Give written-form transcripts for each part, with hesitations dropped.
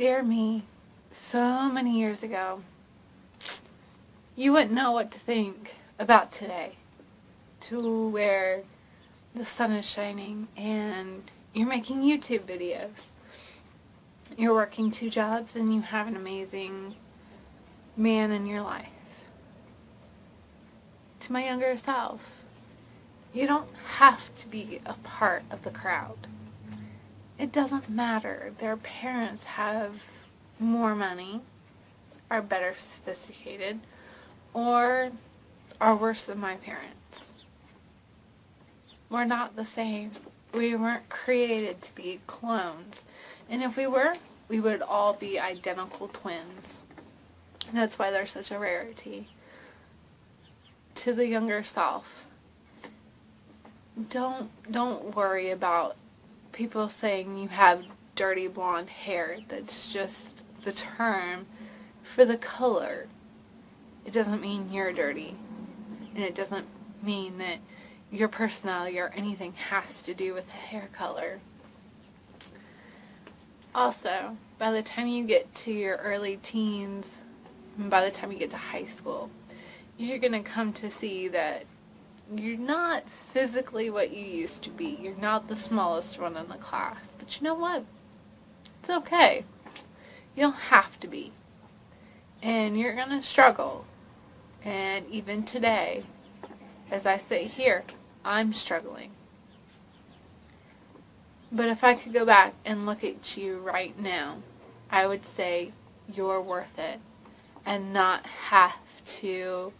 Dear me, so many years ago, you wouldn't know what to think about today, to where the sun is shining and you're making YouTube videos. You're working 2 jobs and you have an amazing man in your life. To my younger self, you don't have to be a part of the crowd. It doesn't matter. Their parents have more money, are better sophisticated, or are worse than my parents. We're not the same. We weren't created to be clones. And if we were, we would all be identical twins. And that's why they're such a rarity. To the younger self, don't worry about people saying you have dirty blonde hair. That's just the term for the color. It doesn't mean you're dirty. And it doesn't mean that your personality or anything has to do with the hair color. Also, by the time you get to your early teens, and by the time you get to high school, you're going to come to see that you're not physically what you used to be. You're not the smallest one in the class. But you know what? It's okay. You don't have to be. And you're going to struggle. And even today, as I sit here, I'm struggling. But if I could go back and look at you right now, I would say you're worth it. And not have to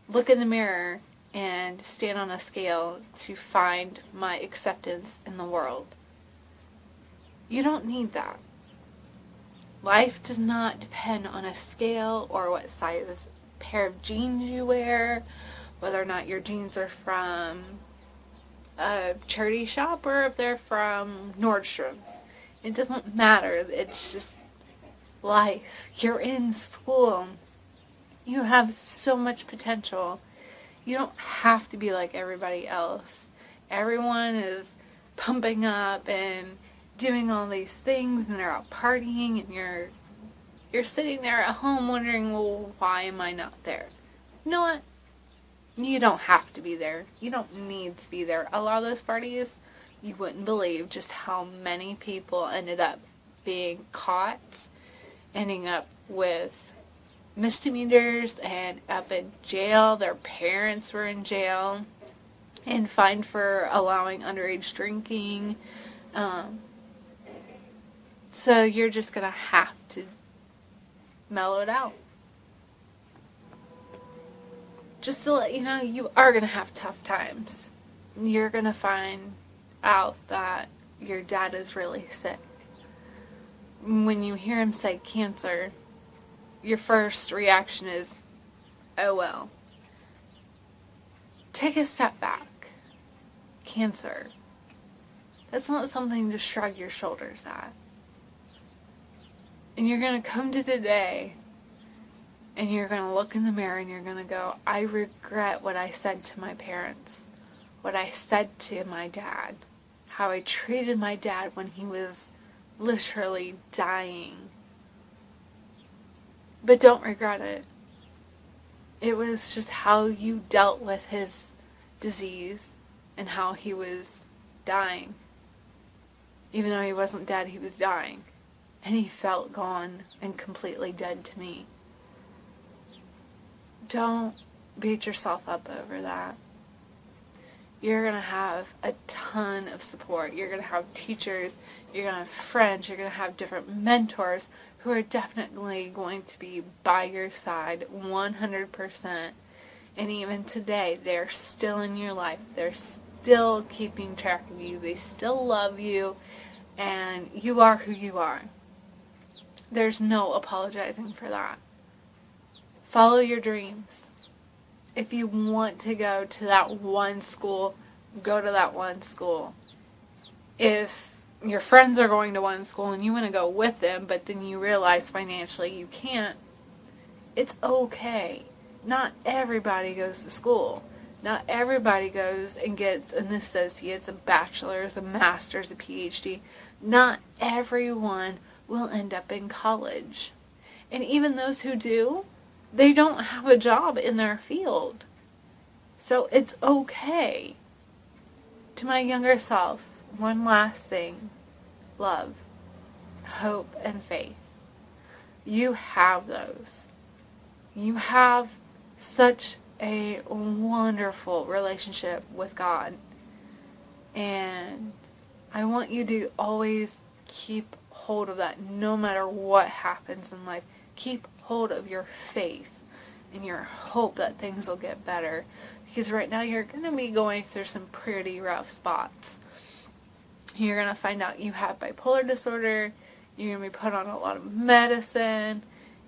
look in the mirror and stand on a scale to find my acceptance in the world. You don't need that. Life does not depend on a scale or what size pair of jeans you wear, whether or not your jeans are from a charity shop or if they're from Nordstrom's. It doesn't matter. It's just life. You're in school. You have so much potential. You don't have to be like everybody else. Everyone is pumping up and doing all these things and they're out partying and you're sitting there at home wondering, well, why am I not there? You know what? You don't have to be there. You don't need to be there. A lot of those parties, you wouldn't believe just how many people ended up being caught, ending up with misdemeanors and up in jail. Their parents were in jail and fined for allowing underage drinking. So you're just going to have to mellow it out. Just to let you know, you are going to have tough times. You're going to find out that your dad is really sick. When you hear him say cancer, your first reaction is, oh well. Take a step back. Cancer. That's not something to shrug your shoulders at. And you're going to come to today and you're going to look in the mirror and you're going to go, I regret what I said to my parents, what I said to my dad, how I treated my dad when he was literally dying. But don't regret it. It was just how you dealt with his disease and how he was dying. Even though he wasn't dead, he was dying. And he felt gone and completely dead to me. Don't beat yourself up over that. You're going to have a ton of support. You're going to have teachers, you're going to have friends, you're going to have different mentors who are definitely going to be by your side 100%. And even today, they're still in your life. They're still keeping track of you. They still love you. And you are who you are. There's no apologizing for that. Follow your dreams. If you want to go to that one school, go to that one school. If your friends are going to one school and you want to go with them, but then you realize financially you can't, it's okay. Not everybody goes to school. Not everybody goes and gets an associate's, a bachelor's, a master's, a PhD. Not everyone will end up in college. And even those who do, they don't have a job in their field. So it's okay. To my younger self, one last thing. Love, hope, and faith. You have those. You have such a wonderful relationship with God. And I want you to always keep hold of that no matter what happens in life. Keep hold of your faith and your hope that things will get better. Because right now you're going to be going through some pretty rough spots. You're going to find out you have bipolar disorder. You're going to be put on a lot of medicine.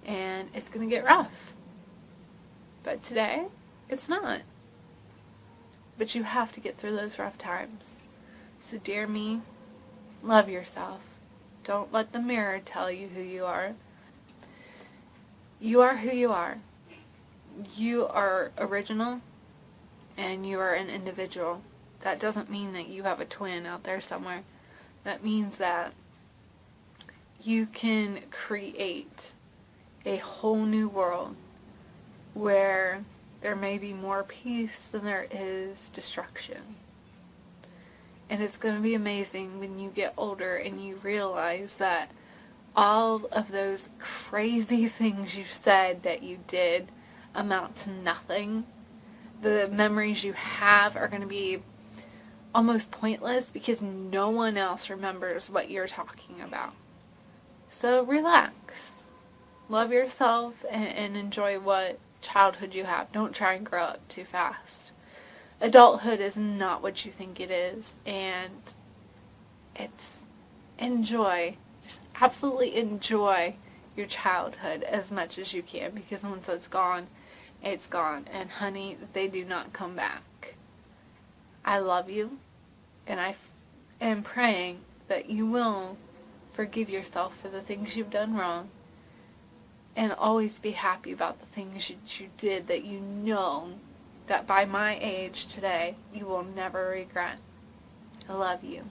And it's going to get rough. But today, it's not. But you have to get through those rough times. So dear me, love yourself. Don't let the mirror tell you who you are. You are who you are. You are original, and you are an individual. That doesn't mean that you have a twin out there somewhere. That means that you can create a whole new world where there may be more peace than there is destruction. And it's going to be amazing when you get older and you realize that all of those crazy things you said that you did amount to nothing. The memories you have are going to be almost pointless because no one else remembers what you're talking about. So relax. Love yourself and enjoy what childhood you have. Don't try and grow up too fast. Adulthood is not what you think it is, and enjoy. Just absolutely enjoy your childhood as much as you can, because once it's gone, and honey, they do not come back. I love you, and I am praying that you will forgive yourself for the things you've done wrong, and always be happy about the things you did that you know that by my age today you will never regret. I love you.